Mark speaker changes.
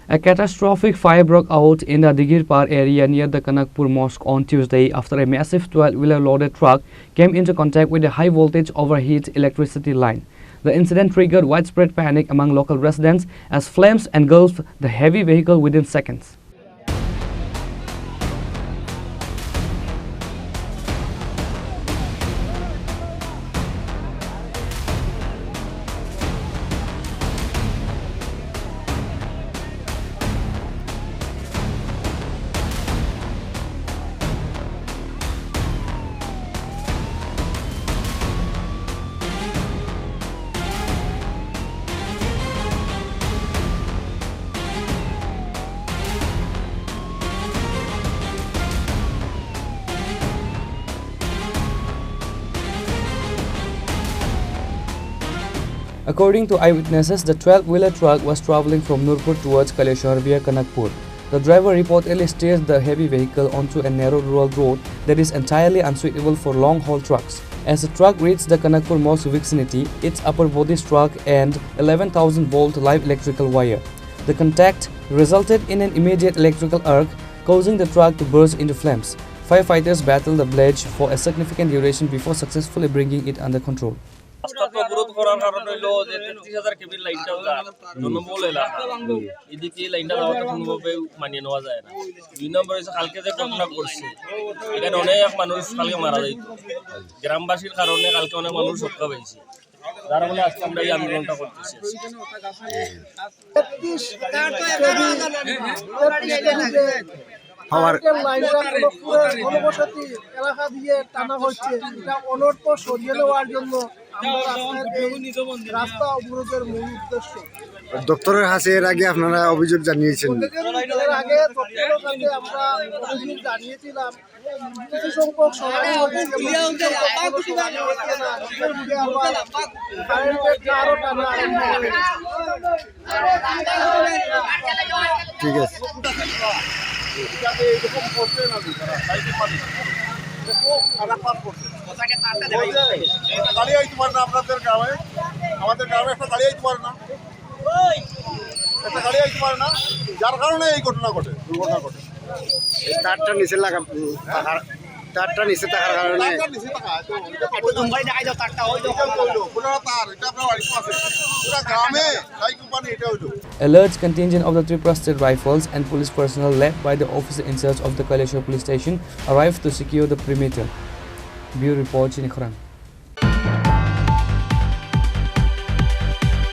Speaker 1: A catastrophic fire broke out in the Digirpar area near the Kanakpur Mosque on Tuesday after a massive 12-wheeler loaded truck came into contact with a high-voltage overheat electricity line. The incident triggered widespread panic among local residents as flames engulfed the heavy vehicle within seconds. According to eyewitnesses, the 12-wheeler truck was traveling from Nurpur towards Kaleshwar via Kanakpur. The driver reportedly steered the heavy vehicle onto a narrow rural road that is entirely unsuitable for long-haul trucks. As the truck reached the Kanakpur Mosque vicinity, its upper body struck an 11,000-volt live electrical wire. The contact resulted in an immediate electrical arc, causing the truck to burst into flames. Firefighters battled the blaze for a significant duration before successfully bringing it under control.
Speaker 2: অবরোধ করার কারণ হইল যে ৩৩,০০০ কেবির লাইনটাও জনবহুল এলাকা এদিকে লাইনটা দেওয়াটা কোনোভাবে মানিয়ে নেওয়া যায় না। ২ নম্বর হচ্ছে কালকে যে ঘটনা ঘটছে এখানে অনেক মানুষ কালকে মারা যাইত, গ্রামবাসীর কারণে কালকে অনেক মানুষ রক্ষা পেয়েছে, যার ফলে আজকে আমরা এই আন্দোলনটা করতেছি।
Speaker 3: এলাকা দিয়ে টানা হচ্ছে, এটা অনর্থ সরিয়ে নেওয়ার জন্য রাস্তা অবরোধের মূল উদ্দেশ্য।
Speaker 4: দপ্তরের কাছে এর আগে আপনারা অভিযোগ জানিয়েছেন?
Speaker 3: এর আগে দপ্তরের কাছে আমরা অভিযোগ জানিয়েছিলাম, কিছু সংখ্যক সমাধান
Speaker 4: ঠিক আছে।
Speaker 5: আমাদের গ্রামে একটা গাড়ি আইতে পারে না, একটা গাড়ি আইতে পারে না, যার কারণে এই ঘটনা ঘটে, দুর্ঘটনা ঘটে।
Speaker 4: তারটা নিচে লাগা, তারটা নিচে থাকার কারণে
Speaker 1: A large contingent of the Tripura State Rifles and police personnel led by the officer in charge of the Kaleshwar police station arrived to secure the perimeter. Bureau report, Chinikhran.